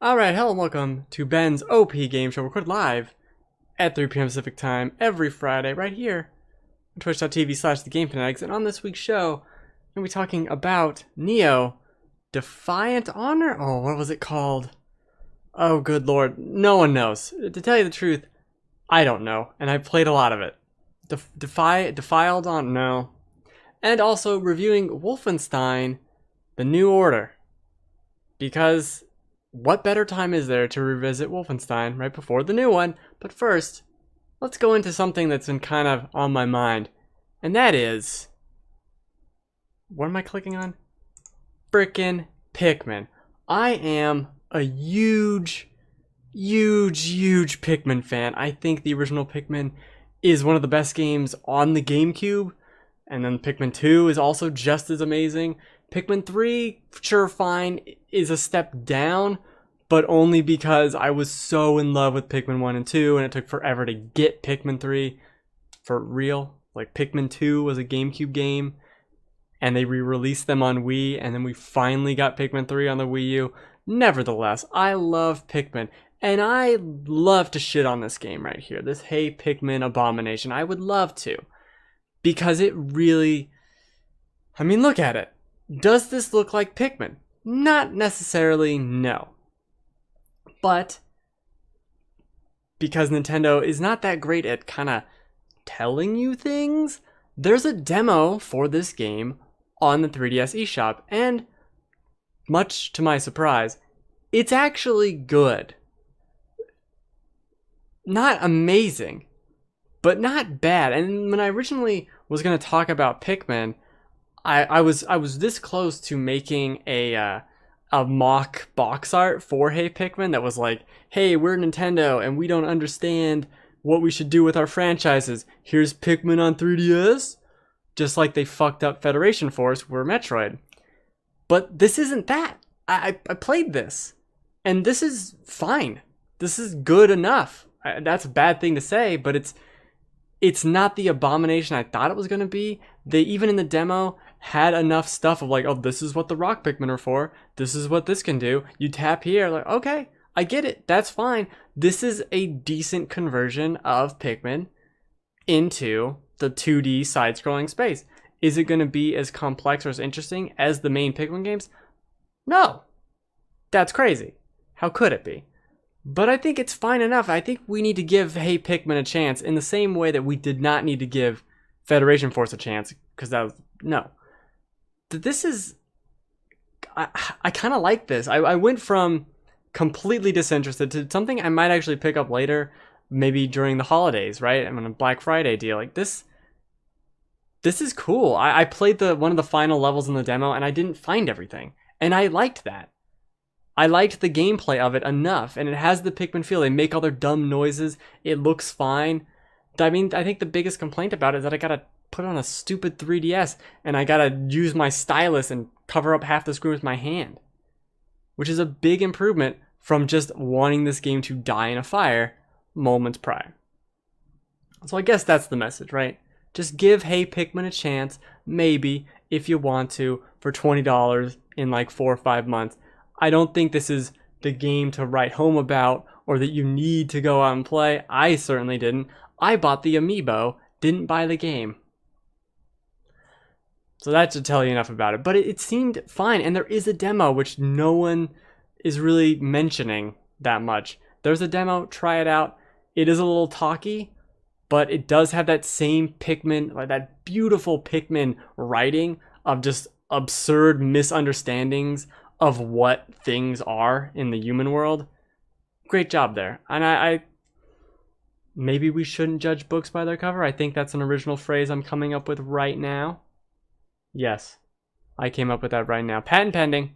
Alright, hello and welcome to Ben's OP Game Show, recorded live at 3 p.m. Pacific Time every Friday right here on twitch.tv/thegamefanatics. And on this week's show, we're going to be talking about Nioh Defiant Honor? Oh, what was it called? Oh, good lord. No one knows. To tell you the truth, I don't know, and I've played a lot of it. Defiled on? No. And also reviewing Wolfenstein, The New Order. Because what better time is there to revisit Wolfenstein right before the new one? But first, let's go into something that's been kind of on my mind. And that is... what am I clicking on? Frickin' Pikmin. I am a huge Pikmin fan. I think the original Pikmin is one of the best games on the GameCube. And then Pikmin 2 is also just as amazing. Pikmin 3, sure, fine, is a step down, but only because I was so in love with Pikmin 1 and 2, and it took forever to get Pikmin 3 for real. Like, Pikmin 2 was a GameCube game, and they re-released them on Wii, and then we finally got Pikmin 3 on the Wii U. Nevertheless, I love Pikmin, and I love to shit on this game right here, this Hey Pikmin abomination. I would love to, because it really... I mean, look at it. Does this look like Pikmin? Not necessarily, no. But because Nintendo is not that great at kind of telling you things, there's a demo for this game on the 3DS eShop, and much to my surprise, it's actually good. Not amazing, but not bad. And when I originally was going to talk about Pikmin, I was this close to making a mock box art for Hey Pikmin that was like, hey, we're Nintendo and we don't understand what we should do with our franchises. Here's Pikmin on 3DS, just like they fucked up Federation Force for Metroid. But this isn't that. I played this, and this is fine. This is good enough. That's a bad thing to say, but it's not the abomination I thought it was going to be. They, even in the demo, had enough stuff of like, oh, this is what the rock Pikmin are for. This is what this can do. You tap here, like, okay, I get it. That's fine. This is a decent conversion of Pikmin into the 2D side-scrolling space. Is it going to be as complex or as interesting as the main Pikmin games? No. That's crazy. How could it be? But I think it's fine enough. I think we need to give Hey Pikmin a chance in the same way that we did not need to give Federation Force a chance, because that was, no. This is, I kind of like this. I went from completely disinterested to something I might actually pick up later, maybe during the holidays, right? I'm on a Black Friday deal. Like, this is cool. I played one of the final levels in the demo, and I didn't find everything. And I liked that. I liked the gameplay of it enough, and it has the Pikmin feel. They make all their dumb noises. It looks fine. I mean, I think the biggest complaint about it is that I gotta put on a stupid 3DS, and I gotta use my stylus and cover up half the screen with my hand. Which is a big improvement from just wanting this game to die in a fire moments prior. So I guess that's the message, right? Just give Hey Pikmin a chance, maybe, if you want to, for $20 in like 4 or 5 months. I don't think this is the game to write home about, or that you need to go out and play. I certainly didn't. I bought the amiibo, didn't buy the game. So that should tell you enough about it. But it seemed fine, and there is a demo, which no one is really mentioning that much. There's a demo, try it out. It is a little talky, but it does have that same Pikmin, like that beautiful Pikmin writing of just absurd misunderstandings of what things are in the human world. Great job there. And I maybe we shouldn't judge books by their cover. I think that's an original phrase I'm coming up with right now. Yes, I came up with that right now. Patent pending.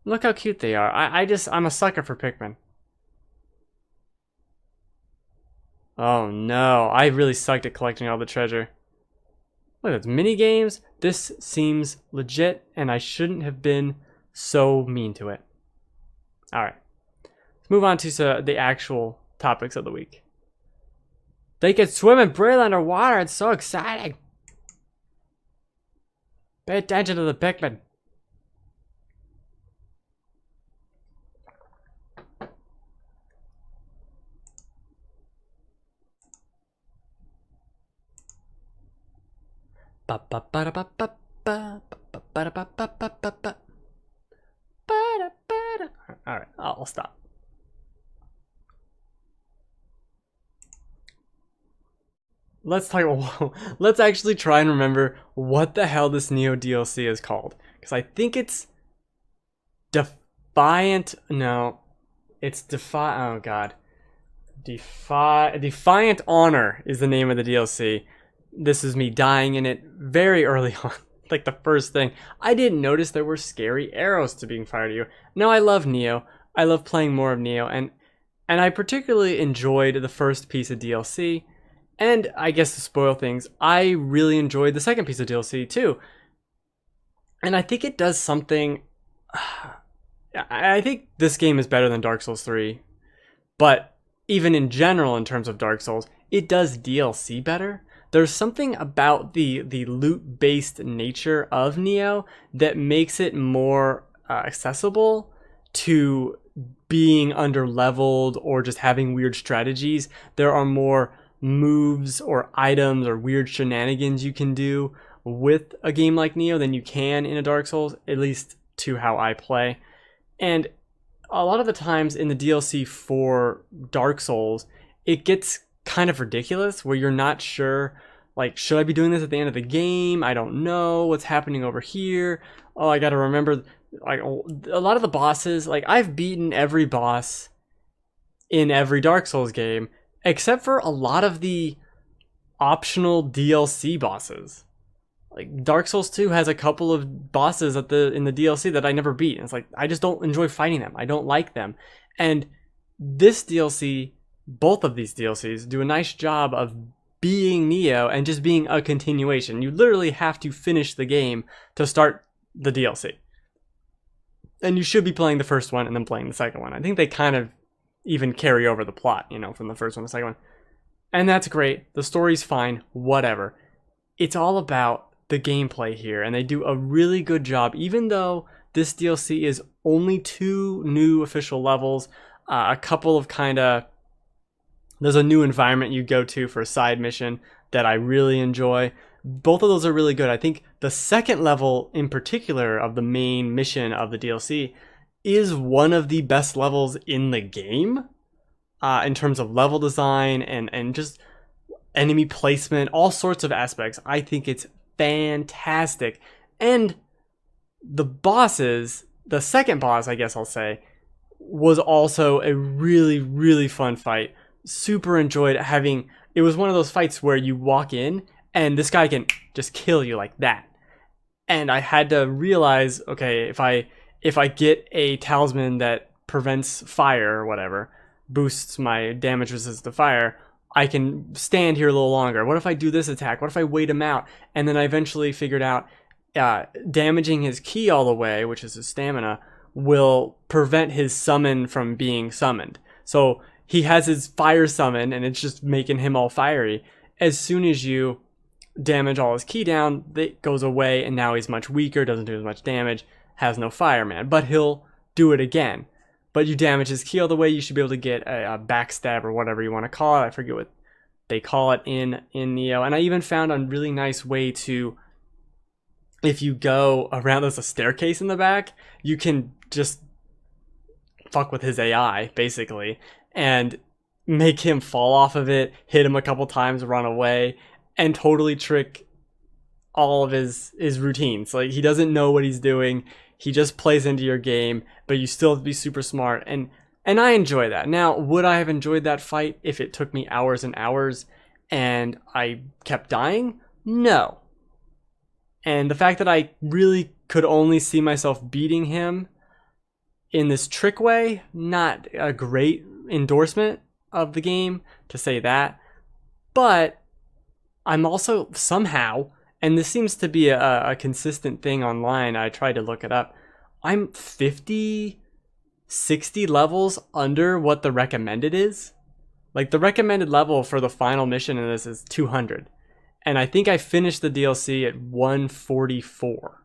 Look how cute they are. I'm a sucker for Pikmin. Oh no, I really sucked at collecting all the treasure. Look at those mini games. This seems legit, and I shouldn't have been so mean to it. Alright, let's move on to the actual topics of the week. They can swim and breathe underwater. It's so exciting. Pay attention to the Pikmin. All right, I'll stop. Let's talk. Let's actually try and remember what the hell this Nioh DLC is called, because I think it's Defiant. No, it's Oh God, Defiant Honor is the name of the DLC. This is me dying in it very early on. Like the first thing, I didn't notice there were scary arrows to being fired at you. No, I love Nioh. I love playing more of Nioh, and I particularly enjoyed the first piece of DLC. And I guess to spoil things, I really enjoyed the second piece of DLC too. And I think it does something. I think this game is better than Dark Souls 3. But even in general, in terms of Dark Souls, it does DLC better. There's something about the loot-based nature of Nioh that makes it more accessible to being under-leveled or just having weird strategies. There are more moves or items or weird shenanigans you can do with a game like Nioh than you can in a Dark Souls, at least to how I play. And a lot of the times in the DLC for Dark Souls, it gets kind of ridiculous where you're not sure, like, should I be doing this at the end of the game? I don't know what's happening over here. Oh, I gotta remember, like, a lot of the bosses, like, I've beaten every boss in every Dark Souls game except for a lot of the optional DLC bosses. Like Dark Souls 2 has a couple of bosses in the DLC that I never beat. And it's like, I just don't enjoy fighting them. I don't like them. And this DLC, both of these DLCs, do a nice job of being Nioh and just being a continuation. You literally have to finish the game to start the DLC. And you should be playing the first one and then playing the second one. I think they kind of even carry over the plot, from the first one to the second one. And that's great. The story's fine, whatever. It's all about the gameplay here, and they do a really good job, even though this DLC is only 2 new official levels, a couple of there's a new environment you go to for a side mission that I really enjoy. Both of those are really good. I think the second level in particular of the main mission of the DLC is one of the best levels in the game in terms of level design and just enemy placement, all sorts of aspects. I think it's fantastic. And the bosses, the second boss, I guess I'll say, was also a really, really fun fight. Super enjoyed having, it was one of those fights where you walk in and this guy can just kill you like that. And I had to realize, okay, if I get a talisman that prevents fire or whatever, boosts my damage resistance to fire, I can stand here a little longer. What if I do this attack? What if I wait him out? And then I eventually figured out damaging his ki all the way, which is his stamina, will prevent his summon from being summoned. So he has his fire summon and it's just making him all fiery. As soon as you damage all his ki down, it goes away and now he's much weaker, doesn't do as much damage, has no fireman, but he'll do it again. But you damage his ki all the way, you should be able to get a backstab or whatever you want to call it. I forget what they call it in Nioh. And I even found a really nice way to, if you go around, there's a staircase in the back, you can just fuck with his AI, basically, and make him fall off of it, hit him a couple times, run away, and totally trick all of his routines. Like, he doesn't know what he's doing. He just plays into your game, but you still have to be super smart. And I enjoy that. Now, would I have enjoyed that fight if it took me hours and hours and I kept dying? No. And the fact that I really could only see myself beating him in this trick way, not a great endorsement of the game to say that. But I'm also somehow, and this seems to be a consistent thing online, I tried to look it up, I'm 50, 60 levels under what the recommended is. Like, the recommended level for the final mission in this is 200. And I think I finished the DLC at 144.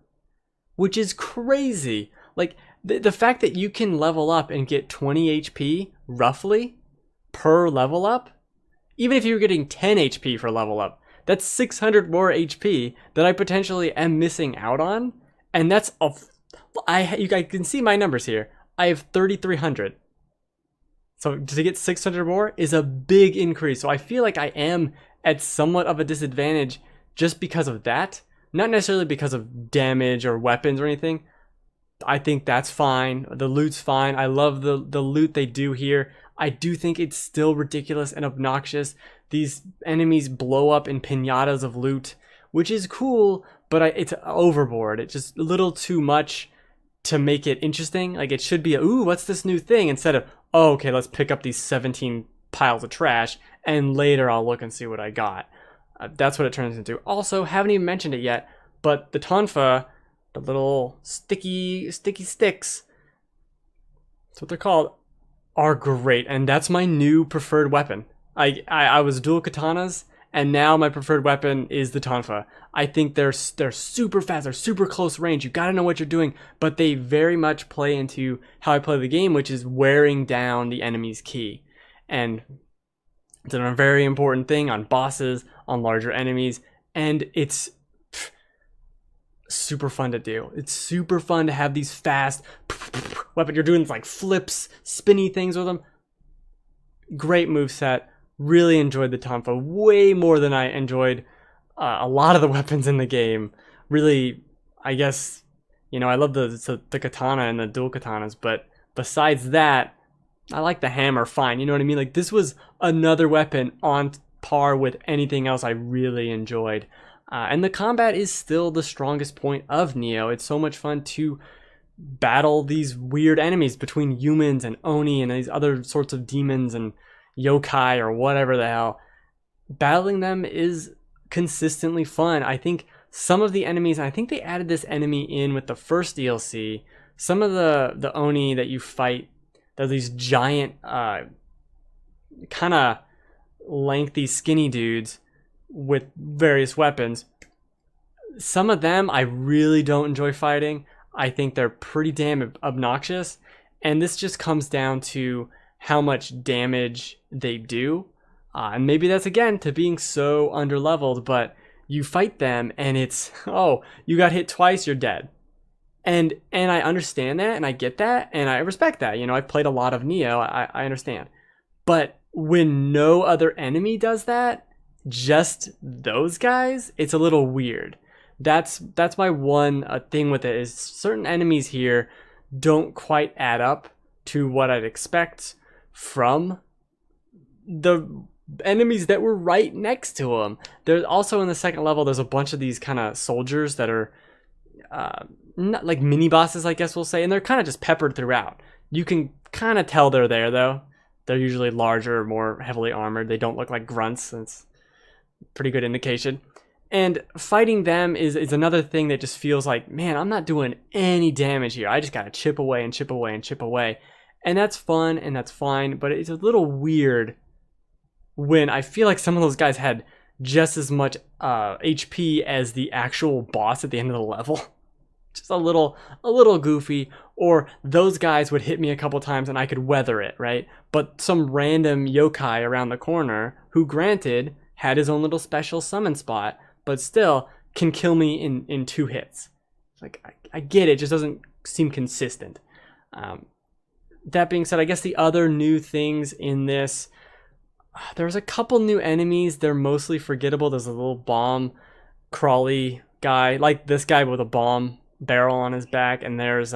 Which is crazy. Like, the fact that you can level up and get 20 HP, roughly, per level up, even if you're getting 10 HP for level up, That's 600 more HP that I potentially am missing out on. And that's you guys can see my numbers here. I have 3,300. So to get 600 more is a big increase. So I feel like I am at somewhat of a disadvantage just because of that. Not necessarily because of damage or weapons or anything. I think that's fine. The loot's fine. I love the loot they do here. I do think it's still ridiculous and obnoxious. These enemies blow up in piñatas of loot, which is cool, but it's overboard. It's just a little too much to make it interesting. Like, it should be ooh, what's this new thing? Instead of, oh, okay, let's pick up these 17 piles of trash, and later I'll look and see what I got. That's what it turns into. Also, haven't even mentioned it yet, but the tonfa, the little sticky sticks, that's what they're called, are great, and that's my new preferred weapon. I was dual katanas, and now my preferred weapon is the tonfa. I think they're super fast, they're super close range, you gotta know what you're doing, but they very much play into how I play the game, which is wearing down the enemy's ki. And it's a very important thing on bosses, on larger enemies, and it's super fun to do. It's super fun to have these fast weapons. You're doing like flips, spinny things with them. Great moveset. Really enjoyed the tonfa way more than I enjoyed a lot of the weapons in the game. Really, I guess, you know, I love the katana and the dual katanas, but besides that, I like the hammer fine. You know what I mean? Like, this was another weapon on par with anything else I really enjoyed. And the combat is still the strongest point of Nioh. It's so much fun to battle these weird enemies between humans and Oni and these other sorts of demons and yokai or whatever the hell. Battling them is consistently fun. I think some of the enemies, I think they added this enemy in with the first DLC. Some of the Oni that you fight, they're these giant, kind of lengthy, skinny dudes with various weapons. Some of them I really don't enjoy fighting. I think they're pretty damn obnoxious, and this just comes down to how much damage they do, and maybe that's again to being so underleveled, but you fight them and it's, oh, you got hit twice, you're dead. And I understand that, and I get that, and I respect that. You know, I've played a lot of Nioh, I understand. But when no other enemy does that, just those guys, it's a little weird. That's my one thing with it, is certain enemies here don't quite add up to what I'd expect from the enemies that were right next to them. There's also, in the second level, there's a bunch of these kind of soldiers that are not like mini bosses, I guess we'll say, and they're kind of just peppered throughout. You can kind of tell they're there, though. They're usually larger, more heavily armored. They don't look like grunts. That's a pretty good indication. And fighting them is another thing that just feels like, man, I'm not doing any damage here. I just gotta chip away and chip away and chip away. And that's fun and that's fine, but it's a little weird when I feel like some of those guys had just as much HP as the actual boss at the end of the level. Just a little goofy, or those guys would hit me a couple times and I could weather it, right? But some random yokai around the corner, who granted had his own little special summon spot, but still can kill me in 2 hits. Like, I get it, just doesn't seem consistent. That being said, I guess the other new things in this, there's a couple new enemies. They're mostly forgettable. There's a little bomb crawly guy, like this guy with a bomb barrel on his back, and there's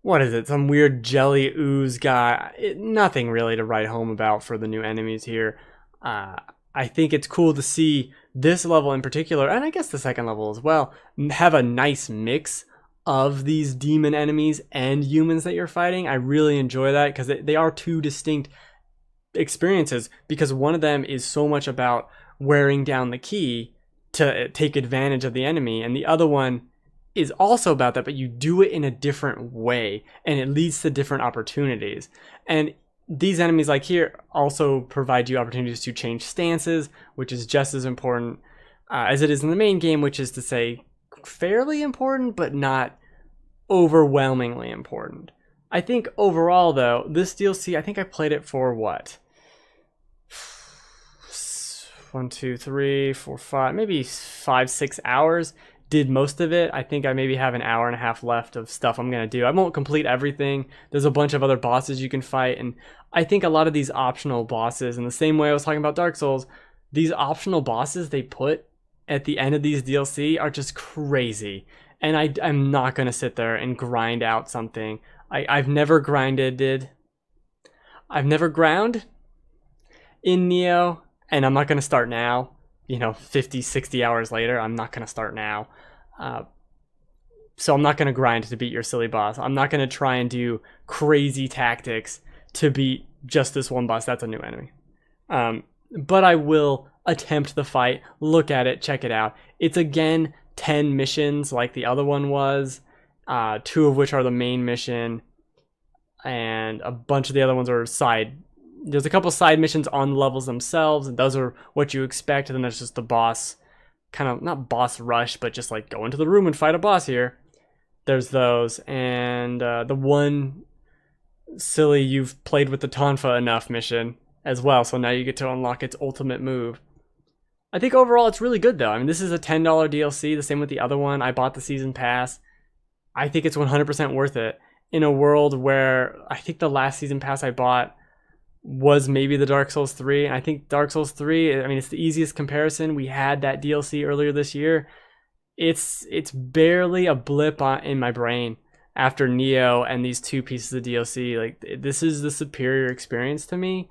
what is it, some weird jelly ooze guy. Nothing really to write home about for the new enemies here. I think it's cool to see this level in particular, and I guess the second level as well, have a nice mix of these demon enemies and humans that you're fighting. I really enjoy that, because they are 2 distinct experiences, because one of them is so much about wearing down the ki to take advantage of the enemy, and the other one is also about that, but you do it in a different way, and it leads to different opportunities. And these enemies like here also provide you opportunities to change stances, which is just as important as it is in the main game, which is to say fairly important, but not overwhelmingly important. I think overall, though, this DLC, I think I played it for what? 1, 2, 3, 4, 5, maybe 5, 6 hours. Did most of it. I think I maybe have an hour and a half left of stuff I'm gonna do. I won't complete everything. There's a bunch of other bosses you can fight, and I think a lot of these optional bosses, in the same way I was talking about Dark Souls, these optional bosses they put at the end of these DLC are just crazy. And I'm not gonna sit there and grind out something. I've never grinded. I've never ground in Nioh, and I'm not gonna start now. 50, 60 hours later, I'm not going to start now. So I'm not going to grind to beat your silly boss. I'm not going to try and do crazy tactics to beat just this one boss. That's a new enemy. But I will attempt the fight, look at it, check it out. It's again 10 missions like the other one was, 2 of which are the main mission, and a bunch of the other ones are side. There's a couple side missions on the levels themselves, and those are what you expect. And then there's just the boss, kind of not boss rush, but just like go into the room and fight a boss here. There's those, and the one silly you've played with the Tonfa enough mission as well. So now you get to unlock its ultimate move. I think overall it's really good though. I mean, this is a $10 DLC, the same with the other one. I bought the season pass. I think it's 100% worth it in a world where I think the last season pass I bought was maybe the Dark Souls 3. And I think Dark Souls 3, I mean, it's the easiest comparison. We had that DLC earlier this year. It's barely a blip in my brain after Nioh and these 2 pieces of DLC. Like, this is the superior experience to me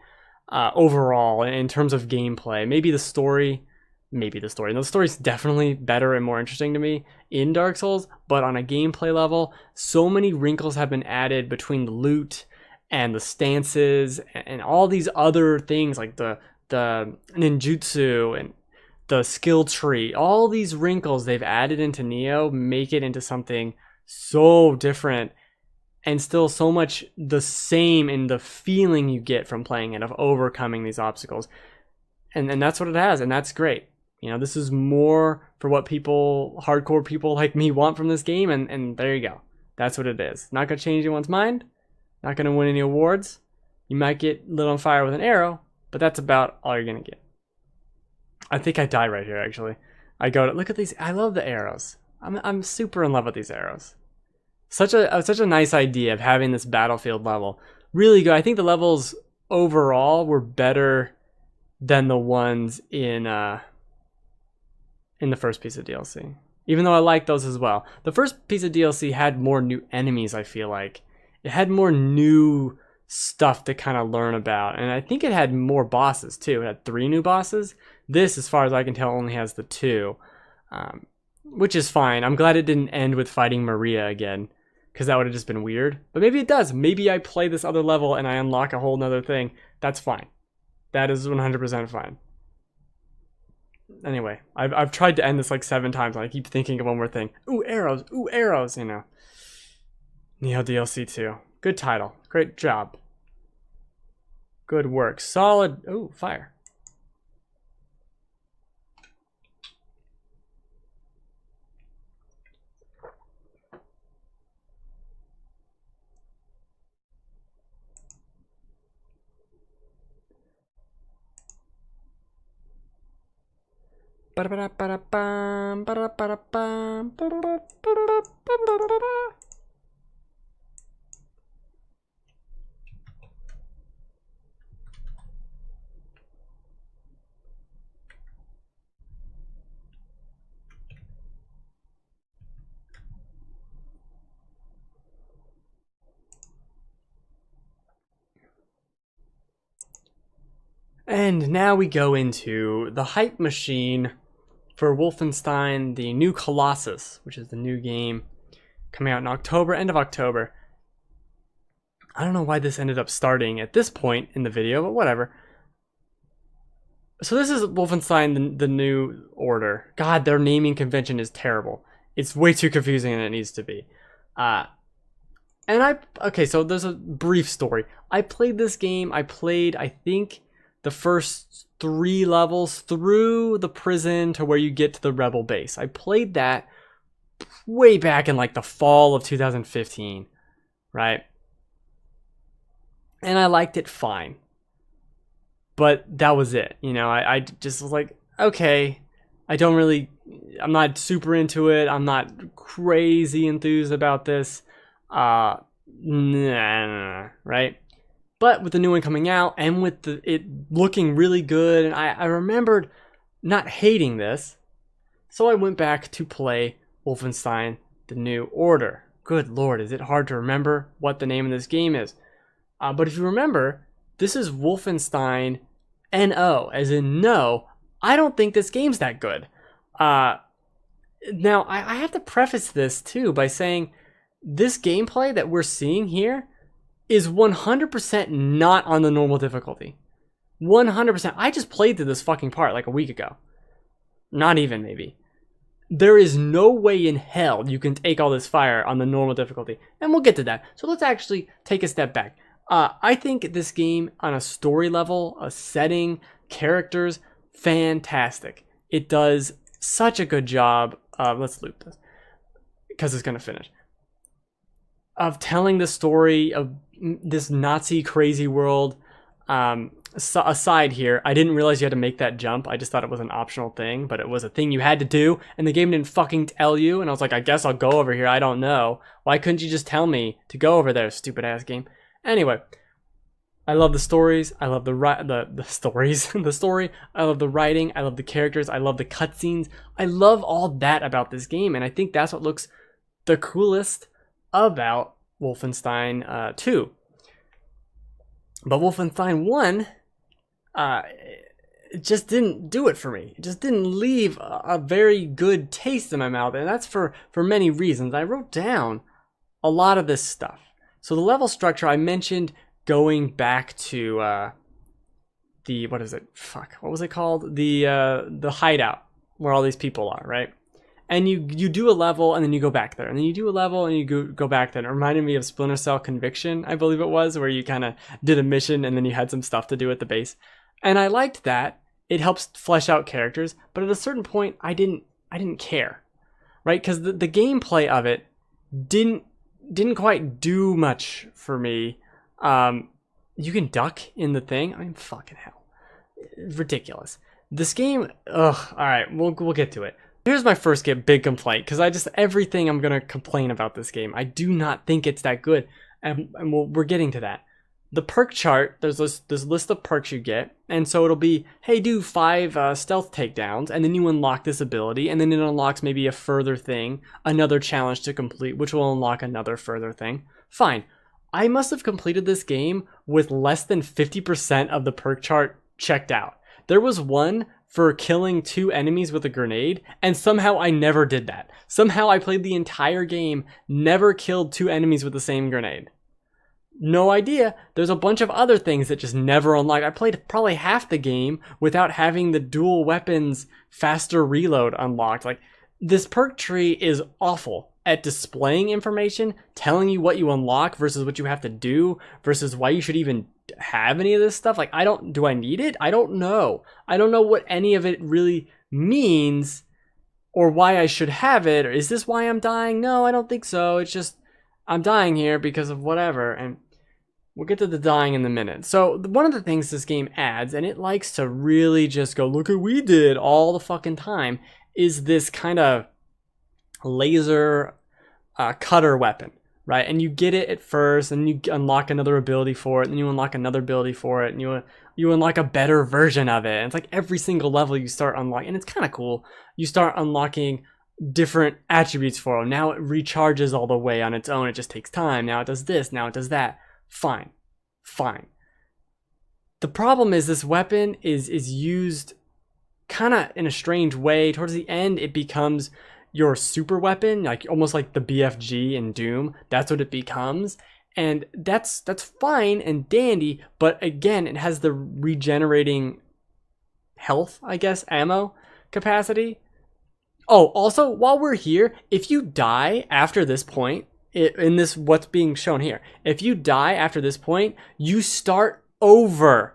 overall in terms of gameplay. Maybe the story. No, the story's definitely better and more interesting to me in Dark Souls, but on a gameplay level, so many wrinkles have been added between the loot and the stances and all these other things like the ninjutsu and the skill tree. All these wrinkles they've added into Nioh make it into something so different and still so much the same in the feeling you get from playing it, of overcoming these obstacles. And that's what it has, and that's great. This is more for what hardcore people like me want from this game, and there you go. That's what it is. Not gonna change anyone's mind. Not going to win any awards. You might get lit on fire with an arrow, but that's about all you're going to get. I think I die right here, actually. I go to look at these. I love the arrows. I'm super in love with these arrows. Such a nice idea of having this battlefield level. Really good. I think the levels overall were better than the ones in the first piece of DLC. Even though I like those as well. The first piece of DLC had more new enemies, I feel like. It had more new stuff to kind of learn about. And I think it had more bosses too. It had 3 new bosses. This, as far as I can tell, only has the 2. Which is fine. I'm glad it didn't end with fighting Maria again, because that would have just been weird. But maybe it does. Maybe I play this other level and I unlock a whole nother thing. That's fine. That is 100% fine. Anyway, I've tried to end this like 7 times, and I keep thinking of one more thing. Ooh, arrows. Ooh, arrows, Nioh DLC 2. Good title. Great job. Good work. Solid. Ooh, fire. And now we go into the hype machine for Wolfenstein, the new Colossus, which is the new game coming out in October, end of October. I don't know why this ended up starting at this point in the video, but whatever. So this is Wolfenstein, the New Order. God, their naming convention is terrible. It's way too confusing than it needs to be. Okay, so there's a brief story. I played this game. I think, the first 3 levels through the prison to where you get to the rebel base. I played that way back in like the fall of 2015, right? And I liked it fine. but that was it. You know, I just was like, okay, I'm not super into it. I'm not crazy enthused about this. Nah, right? But with the new one coming out and with it looking really good, and I remembered not hating this, so I went back to play Wolfenstein: The New Order. Good lord, is it hard to remember what the name of this game is? But if you remember, this is Wolfenstein NO, as in no, I don't think this game's that good. Now, I have to preface this too by saying this gameplay that we're seeing here is 100% not on the normal difficulty. 100%. I just played through this fucking part like a week ago. Not even, maybe. There is no way in hell you can take all this fire on the normal difficulty. And we'll get to that. So let's actually take a step back. I think this game, on a story level, a setting, characters, fantastic. It does such a good job. Let's loop this, because it's going to finish. Of telling the story of this Nazi crazy world. Aside here, I didn't realize you had to make that jump. I just thought it was an optional thing, but it was a thing you had to do, and the game didn't fucking tell you, and I was like, I guess I'll go over here. I don't know. Why couldn't you just tell me to go over there, stupid ass game? Anyway, I love the stories. I love the stories, the story. I love the writing. I love the characters. I love the cutscenes. I love all that about this game, and I think that's what looks the coolest about Wolfenstein 2. But Wolfenstein 1, it just didn't do it for me. It just didn't leave a very good taste in my mouth, and that's for many reasons. I wrote down a lot of this stuff. So the level structure, I mentioned going back to what is it? Fuck, what was it called? The hideout where all these people are, right? And you do a level, and then you go back there. And then you do a level, and you go back there. And it reminded me of Splinter Cell Conviction, I believe it was, where you kind of did a mission, and then you had some stuff to do at the base. And I liked that. It helps flesh out characters. But at a certain point, I didn't care, right? Because the gameplay of it didn't quite do much for me. You can duck in the thing. I mean, fucking hell. Ridiculous. This game, ugh, all right, we'll get to it. Here's my first big complaint, because everything I'm going to complain about this game, I do not think it's that good, and we're getting to that. The perk chart, there's this list of perks you get, and so it'll be, hey, do 5 stealth takedowns, and then you unlock this ability, and then it unlocks maybe a further thing, another challenge to complete, which will unlock another further thing. Fine. I must have completed this game with less than 50% of the perk chart checked out. There was one for killing 2 enemies with a grenade, and somehow I never did that. Somehow I played the entire game, never killed 2 enemies with the same grenade. No idea. There's a bunch of other things that just never unlocked. I played probably half the game without having the dual weapons faster reload unlocked. Like, this perk tree is awful at displaying information, telling you what you unlock versus what you have to do versus why you should even have any of this stuff. Like, do I need it? I don't know. I don't know what any of it really means or why I should have it. Or is this why I'm dying? No, I don't think so. It's just I'm dying here because of whatever. And we'll get to the dying in a minute. So one of the things this game adds, and it likes to really just go, look what we did all the fucking time, is this kind of laser cutter weapon. Right, and you get it at first, and you unlock another ability for it, and you unlock another ability for it, and you unlock a better version of it. And it's like every single level you start unlocking, and it's kind of cool. You start unlocking different attributes for it. Now it recharges all the way on its own. It just takes time. Now it does this. Now it does that. Fine. The problem is this weapon is used kind of in a strange way. Towards the end, it becomes your super weapon, like almost like the BFG in Doom. That's what it becomes, and that's fine and dandy, but again, it has the regenerating health, I guess, ammo capacity. Oh, also, while we're here, if you die after this point, in this what's being shown here, if you die after this point, you start over.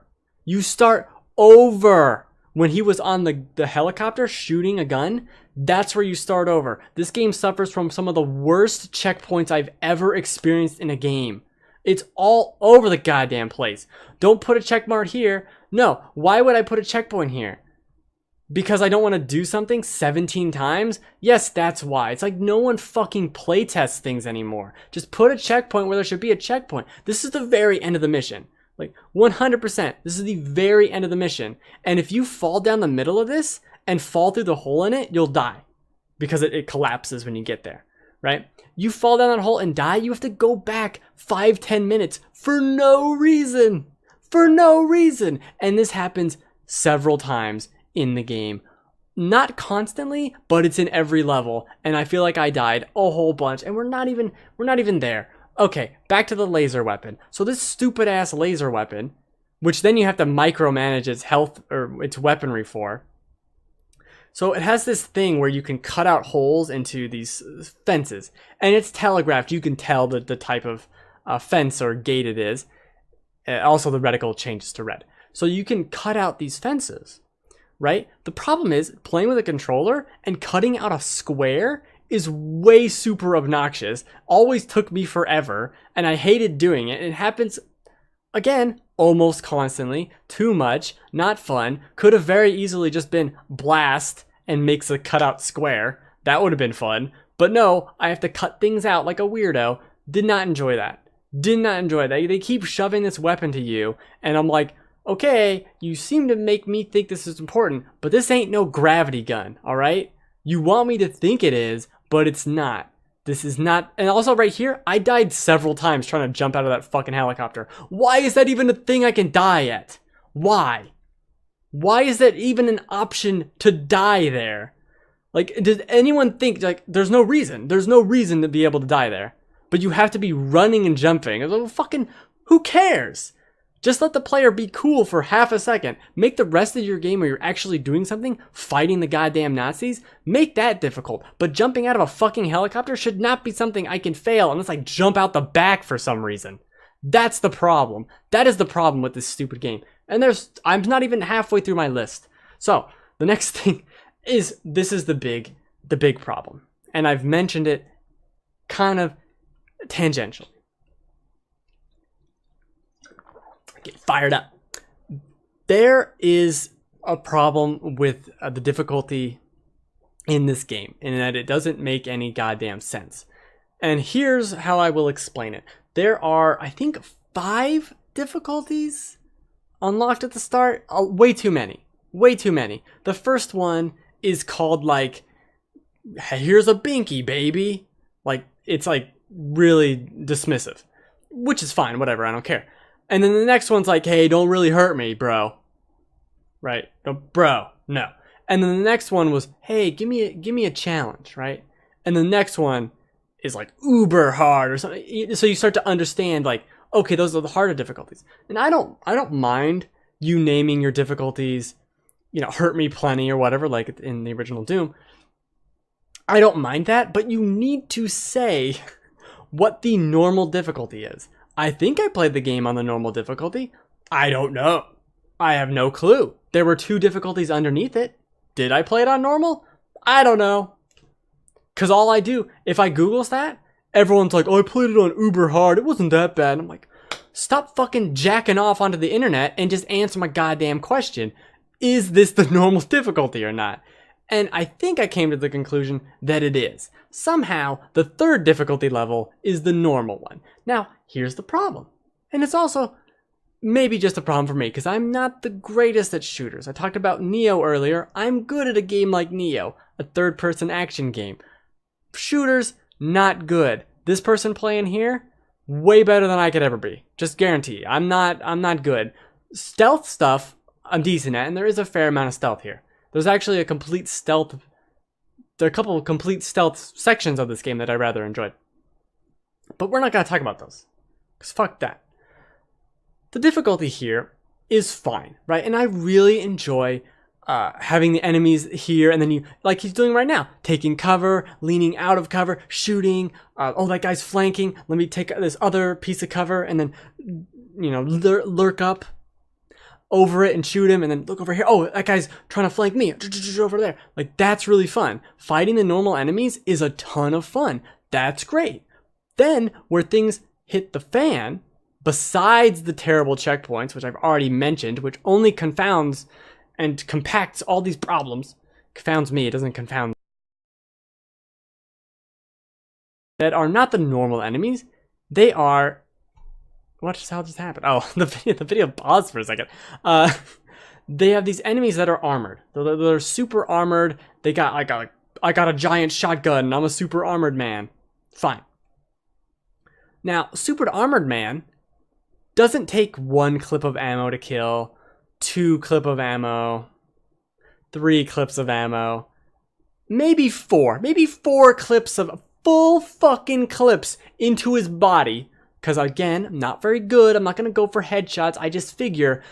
When he was on the helicopter shooting a gun, that's where you start over. This game suffers from some of the worst checkpoints I've ever experienced in a game. It's all over the goddamn place. Don't put a check mark here. No, why would I put a checkpoint here? Because I don't want to do something 17 times? Yes, that's why. It's like no one fucking playtests things anymore. Just put a checkpoint where there should be a checkpoint. This is the very end of the mission. Like 100%. This is the very end of the mission. And if you fall down the middle of this and fall through the hole in it, you'll die. Because it collapses when you get there, right? You fall down that hole and die, you have to go back 5-10 minutes for no reason. For no reason. And this happens several times in the game. Not constantly, but it's in every level. And I feel like I died a whole bunch. And we're not even there. Okay, back to the laser weapon. So this stupid ass laser weapon, which then you have to micromanage its health or its weaponry for. So it has this thing where you can cut out holes into these fences. And it's telegraphed. You can tell the type of fence or gate it is. Also, the reticle changes to red. So you can cut out these fences, right? The problem is playing with a controller and cutting out a square is way super obnoxious. Always took me forever. And I hated doing it. It happens, again, almost constantly. Too much. Not fun. Could have very easily just been blast and makes a cutout square. That would have been fun. But no, I have to cut things out like a weirdo. Did not enjoy that. Did not enjoy that. They keep shoving this weapon to you. And I'm like, okay, you seem to make me think this is important. But this ain't no gravity gun, alright? You want me to think it is, but it's not. This is not. And also right here, I died several times trying to jump out of that fucking helicopter. Why is that even a thing I can die at? Why? Why is that even an option to die there? Like, does anyone think, like, there's no reason. There's no reason to be able to die there. But you have to be running and jumping. It's like, fucking, who cares? Just let the player be cool for half a second. Make the rest of your game where you're actually doing something, fighting the goddamn Nazis, make that difficult. But jumping out of a fucking helicopter should not be something I can fail unless I jump out the back for some reason. That's the problem. That is the problem with this stupid game. And I'm not even halfway through my list. So, the next thing is, this is the big problem. And I've mentioned it kind of tangentially. Get fired up. There is a problem with the difficulty in this game, in that it doesn't make any goddamn sense. And here's how I will explain it. There are, I think, 5 difficulties unlocked at the start. Way too many. Way too many. The first one is called, like, here's a binky, baby. Like, it's like really dismissive, which is fine, whatever, I don't care. And then the next one's like, hey, don't really hurt me, bro. Right? No, bro, no. And then the next one was, hey, give me a challenge, right? And the next one is like uber hard or something. So you start to understand, like, okay, those are the harder difficulties. And I don't mind you naming your difficulties, you know, hurt me plenty or whatever, like in the original Doom. I don't mind that, but you need to say what the normal difficulty is. I think I played the game on the normal difficulty. I don't know. I have no clue. There were 2 difficulties underneath it. Did I play it on normal? I don't know. Because all I do, if I Googles that, everyone's like, oh, I played it on uber hard. It wasn't that bad. I'm like, stop fucking jacking off onto the internet and just answer my goddamn question. Is this the normal difficulty or not? And I think I came to the conclusion that it is. Somehow, the 3rd difficulty level is the normal one. Now, here's the problem. And it's also maybe just a problem for me, because I'm not the greatest at shooters. I talked about Nioh earlier. I'm good at a game like Nioh, a third-person action game. Shooters, not good. This person playing here, way better than I could ever be. Just guarantee. I'm not good. Stealth stuff, I'm decent at, and there is a fair amount of stealth here. There's actually a complete stealth. There are a couple of complete stealth sections of this game that I rather enjoyed. But we're not going to talk about those. Because fuck that. The difficulty here is fine, right? And I really enjoy having the enemies here, and then you, like he's doing right now, taking cover, leaning out of cover, shooting. Oh, that guy's flanking. Let me take this other piece of cover, and then, you know, lurk up over it and shoot him, and then look over here. Oh, that guy's trying to flank me over there. Like, that's really fun. Fighting the normal enemies is a ton of fun. That's great. Then, where things hit the fan besides the terrible checkpoints, which I've already mentioned, which only confounds and compacts all these problems. Confounds me, it doesn't confound. That are not the normal enemies. They are... What just, how just happened? Oh, the video paused for a second. They have these enemies that are armored. They're super armored. They got, I got a giant shotgun and I'm a super armored man. Fine. Now, super armored man doesn't take 1 clip of ammo to kill, 2 clip of ammo, 3 clips of ammo, maybe 4 clips of full fucking clips into his body. Because again, I'm not very good. I'm not going to go for headshots. I just figure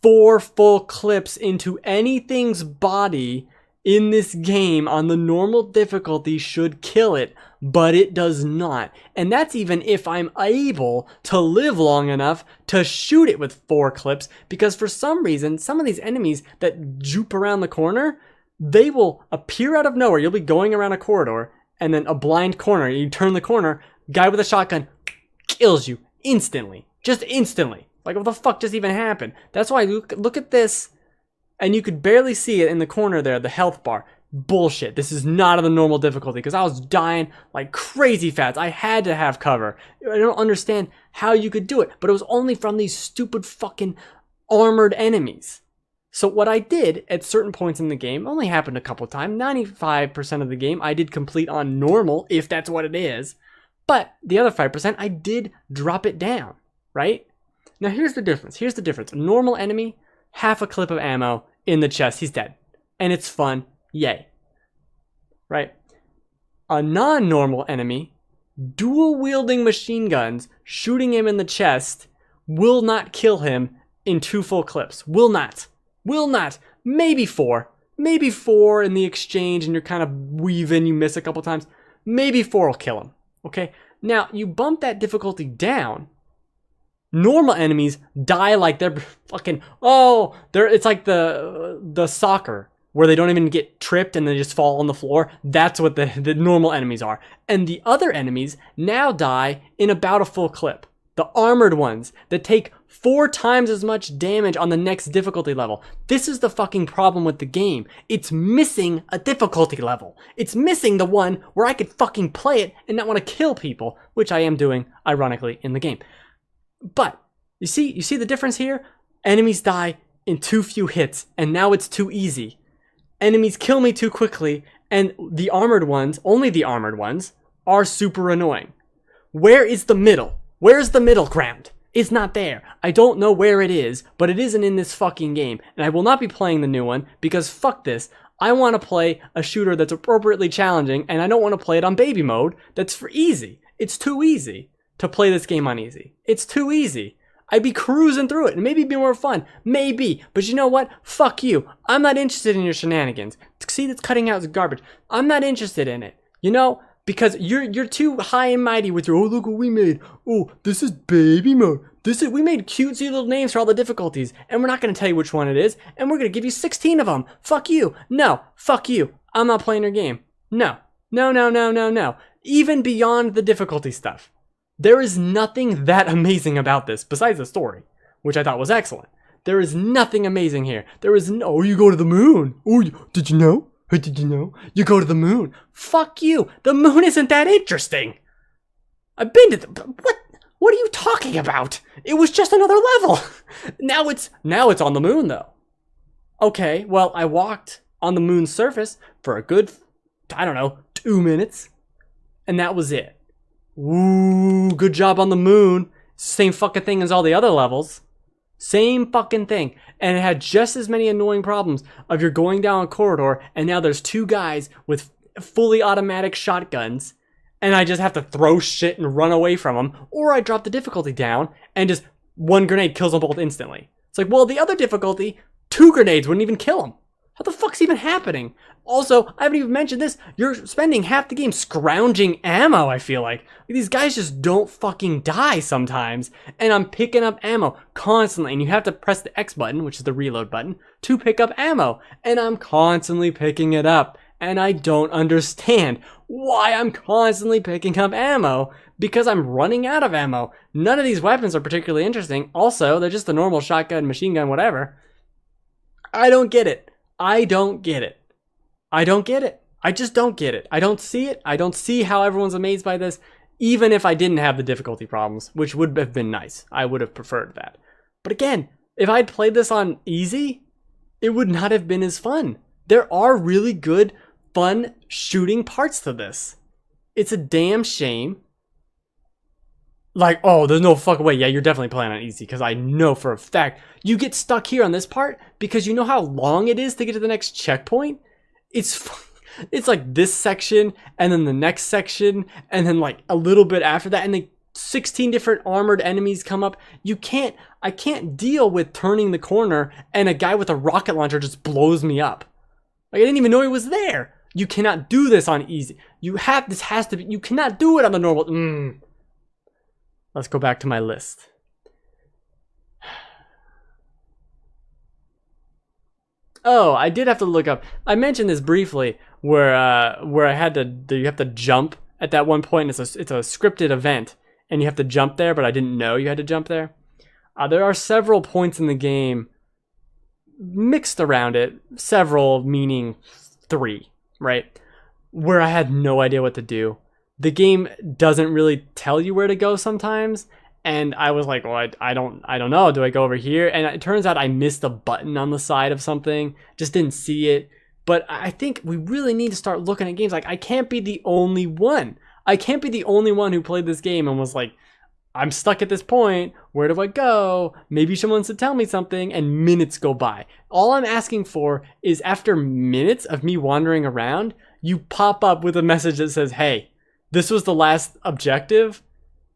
4 full clips into anything's body in this game on the normal difficulty should kill it, but it does not. And that's even if I'm able to live long enough to shoot it with 4 clips, because for some reason, some of these enemies that juke around the corner, they will appear out of nowhere. You'll be going around a corridor, and then a blind corner, you turn the corner, guy with a shotgun kills you instantly. Just instantly. Like, what the fuck just even happened? That's why look at this, and you could barely see it in the corner there, the health bar. Bullshit. This is not on the normal difficulty, because I was dying like crazy fast. I had to have cover. I don't understand how you could do it, but it was only from these stupid fucking armored enemies. So what I did at certain points in the game, only happened a couple times, 95% of the game I did complete on normal, if that's what it is. But the other 5%, I did drop it down, right? Now here's the difference. Here's the difference. A normal enemy, half a clip of ammo in the chest, he's dead. And it's fun, yay. Right? A non-normal enemy, dual-wielding machine guns, shooting him in the chest, will not kill him in 2 full clips. Will not. Will not. Maybe 4. Maybe 4 in the exchange and you're kind of weaving, you miss a couple times. Maybe 4 will kill him. Okay, now you bump that difficulty down. Normal enemies die like they're fucking, it's like the soccer where they don't even get tripped and they just fall on the floor. That's what the normal enemies are. And the other enemies now die in about a full clip. The armored ones that take 4 times as much damage on the next difficulty level. This is the fucking problem with the game. It's missing a difficulty level. It's missing the one where I could fucking play it and not want to kill people, which I am doing, ironically, in the game. But, you see the difference here? Enemies die in too few hits, and now it's too easy. Enemies kill me too quickly, and the armored ones, only the armored ones, are super annoying. Where is the middle? Where's the middle ground? It's not there. I don't know where it is, but it isn't in this fucking game. And I will not be playing the new one, because fuck this. I want to play a shooter that's appropriately challenging, and I don't want to play it on baby mode that's for easy. It's too easy to play this game on easy. It's too easy. I'd be cruising through it, and maybe it'd be more fun. Maybe. But you know what? Fuck you. I'm not interested in your shenanigans. See, that's cutting out garbage. I'm not interested in it. You know? Because you're too high and mighty with your, oh, look what we made. Oh, this is baby mode. We made cutesy little names for all the difficulties. And we're not going to tell you which one it is. And we're going to give you 16 of them. Fuck you. No. Fuck you. I'm not playing your game. No. No, no, no, no, no. Even beyond the difficulty stuff. There is nothing that amazing about this, besides the story, which I thought was excellent. There is nothing amazing here. There is no, oh, you go to the moon. Oh, did you know? Hey, did you know? You go to the moon. Fuck you. The moon isn't that interesting. I've been to the... What are you talking about? It was just another level. Now it's on the moon, though. Okay, well, I walked on the moon's surface for a good, I don't know, 2 minutes. And that was it. Ooh, good job on the moon. Same fucking thing as all the other levels. Same fucking thing. And it had just as many annoying problems of you're going down a corridor and now there's 2 guys with fully automatic shotguns and I just have to throw shit and run away from them, or I drop the difficulty down and just 1 grenade kills them both instantly. It's like, well, the other difficulty, 2 grenades wouldn't even kill them. How the fuck's even happening? Also, I haven't even mentioned this. You're spending half the game scrounging ammo, I feel like. These guys just don't fucking die sometimes. And I'm picking up ammo constantly. And you have to press the X button, which is the reload button, to pick up ammo. And I'm constantly picking it up. and I don't understand why I'm constantly picking up ammo, because I'm running out of ammo. None of these weapons are particularly interesting. Also, they're just the normal shotgun, machine gun, whatever. I don't get it. I don't get it. I don't get it. I just don't get it. I don't see it. I don't see how everyone's amazed by this, even if I didn't have the difficulty problems, which would have been nice. I would have preferred that. But again, if I'd played this on easy, it would not have been as fun. There are really good, fun shooting parts to this. It's a damn shame. Like, oh, there's no fucking way. Yeah, you're definitely playing on easy, because I know for a fact you get stuck here on this part because you know how long it is to get to the next checkpoint? It's like this section, and then the next section, and then like a little bit after that, and then 16 different armored enemies come up. I can't deal with turning the corner and a guy with a rocket launcher just blows me up. Like, I didn't even know he was there. You cannot do this on easy. You cannot do it on the normal. Let's go back to my list. Oh, I did have to look up. I mentioned this briefly, where I had to. You have to jump at that one point. It's a scripted event, and you have to jump there. But I didn't know you had to jump there. There are several points in the game mixed around it. Several meaning 3, right? Where I had no idea what to do. The game doesn't really tell you where to go sometimes, and I was like, well, I don't know. Do I go over here? And it turns out I missed a button on the side of something. Just didn't see it. But I think we really need to start looking at games. Like, I can't be the only one. I can't be the only one who played this game and was like, I'm stuck at this point. Where do I go? Maybe someone wants to tell me something, and minutes go by. All I'm asking for is, after minutes of me wandering around, you pop up with a message that says, hey, this was the last objective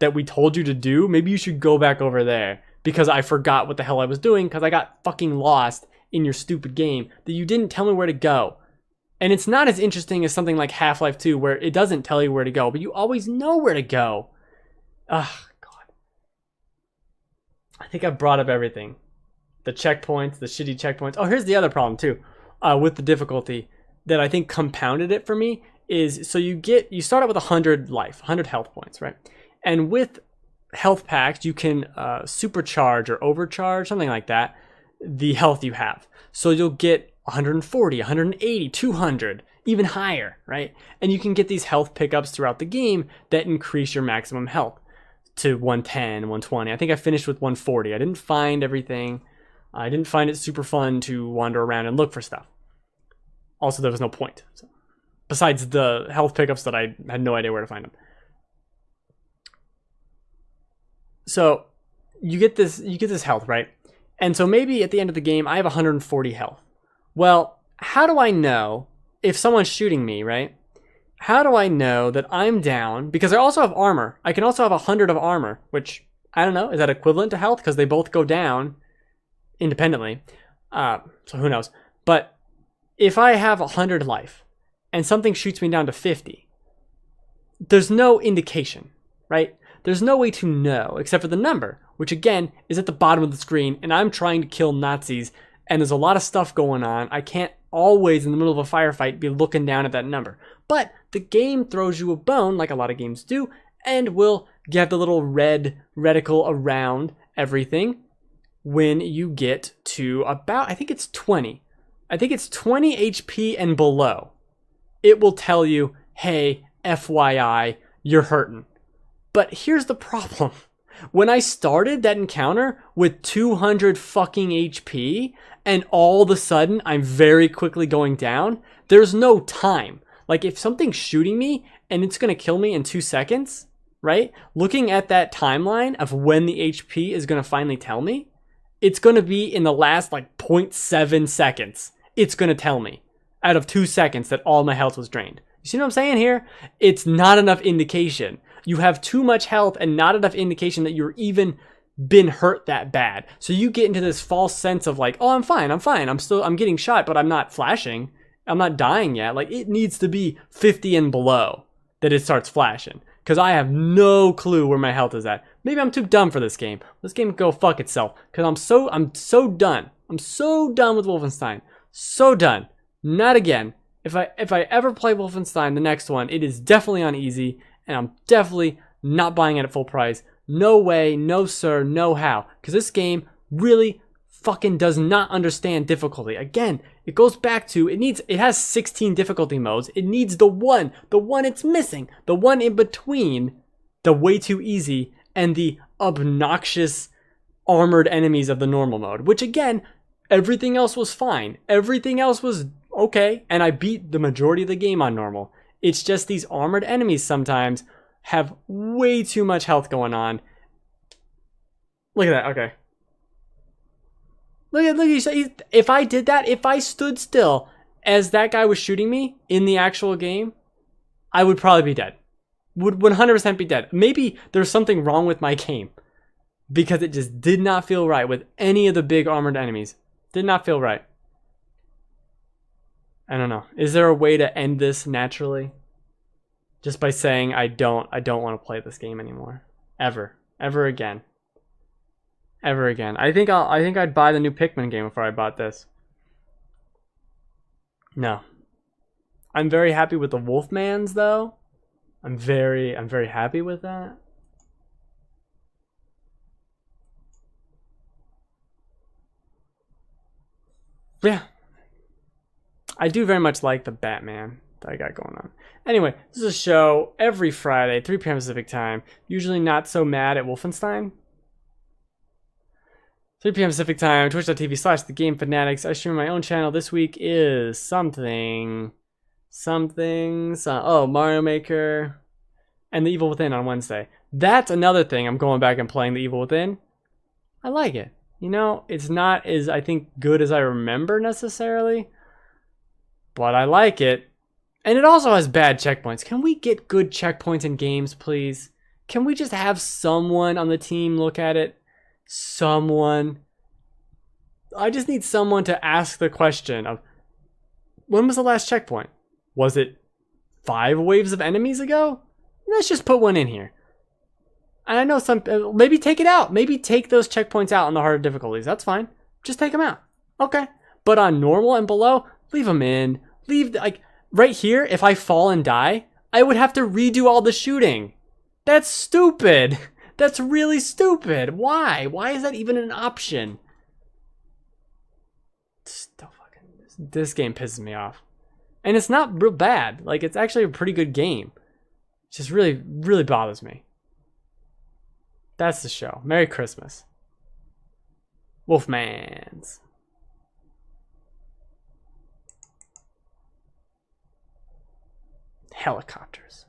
that we told you to do. Maybe you should go back over there, because I forgot what the hell I was doing because I got fucking lost in your stupid game that you didn't tell me where to go. And it's not as interesting as something like Half-Life 2, where it doesn't tell you where to go, but you always know where to go. Ugh, God. I think I've brought up everything. The checkpoints, the shitty checkpoints. Oh, here's the other problem too, with the difficulty that I think compounded it for me. Is so you start out with 100 life, 100 health points, right? And with health packs, you can supercharge or overcharge, something like that, the health you have. So you'll get 140, 180, 200, even higher, right? And you can get these health pickups throughout the game that increase your maximum health to 110, 120. I think I finished with 140. I didn't find everything. I didn't find it super fun to wander around and look for stuff. Also, there was no point. So. Besides the health pickups that I had no idea where to find them. So you get this health, right? And so maybe at the end of the game, I have 140 health. Well, how do I know if someone's shooting me, right? How do I know that I'm down? Because I also have armor. I can also have 100 of armor, which, I don't know, is that equivalent to health? Because they both go down independently. So who knows? But if I have 100 life, and something shoots me down to 50, there's no indication, right? There's no way to know except for the number, which again is at the bottom of the screen, and I'm trying to kill Nazis, and there's a lot of stuff going on. I can't always, in the middle of a firefight, be looking down at that number. But the game throws you a bone, like a lot of games do, and will get the little red reticle around everything when you get to about, I think it's 20. I think it's 20 HP and below. It will tell you, hey, FYI, you're hurting. But here's the problem. When I started that encounter with 200 fucking HP, and all of a sudden I'm very quickly going down, there's no time. Like, if something's shooting me and it's going to kill me in 2 seconds, right? Looking at that timeline of when the HP is going to finally tell me, it's going to be in the last like 0.7 seconds. It's going to tell me out of 2 seconds that all my health was drained. You see what I'm saying here? It's not enough indication. You have too much health and not enough indication that you're even been hurt that bad. So you get into this false sense of like, oh, I'm fine. I'm getting shot, but I'm not flashing. I'm not dying yet. Like, it needs to be 50 and below that it starts flashing. Because I have no clue where my health is at. Maybe I'm too dumb for this game. This game can go fuck itself. Because I'm so done. I'm so done with Wolfenstein. So done. Not again. If I ever play Wolfenstein, the next one, it is definitely on easy, and I'm definitely not buying it at full price. No way, no sir, no how. Because this game really fucking does not understand difficulty. Again, it goes back to, it has 16 difficulty modes. It needs the one it's missing, the one in between the way too easy and the obnoxious armored enemies of the normal mode, which again, everything else was fine. Everything else was okay, and I beat the majority of the game on normal. It's just these armored enemies sometimes have way too much health going on. Look at that, okay. Look at if I did that, if I stood still as that guy was shooting me in the actual game, I would probably be dead. Would 100% be dead. Maybe there's something wrong with my game because it just did not feel right with any of the big armored enemies. Did not feel right. I don't know. Is there a way to end this naturally? Just by saying I don't want to play this game anymore. Ever again. Ever again. I think I'd buy the new Pikmin game before I bought this. No. I'm very happy with the Wolfmans though. I'm very happy with that. Yeah. I do very much like the Batman that I got going on. Anyway, this is a show every Friday, 3 p.m. Pacific time. Usually not so mad at Wolfenstein. 3 p.m. Pacific time, twitch.tv/thegamefanatics. I stream my own channel. This week is something, oh, Mario Maker and The Evil Within on Wednesday. That's another thing. I'm going back and playing The Evil Within. I like it. You know, it's not as, I think, good as I remember necessarily, but I like it. And it also has bad checkpoints. Can we get good checkpoints in games, please? Can we just have someone on the team look at it? Someone. I just need someone to ask the question of, when was the last checkpoint? Was it 5 waves of enemies ago? Let's just put one in here. And I know some, maybe take it out. Maybe take those checkpoints out on the harder difficulties. That's fine. Just take them out. Okay. But on normal and below, leave them in. Leave, like, right here, if I fall and die, I would have to redo all the shooting. That's stupid. That's really stupid. Why? Why is that even an option? Still fucking, this game pisses me off. And it's not real bad. Like, it's actually a pretty good game. It just really, really bothers me. That's the show. Merry Christmas. Wolfmans. Helicopters.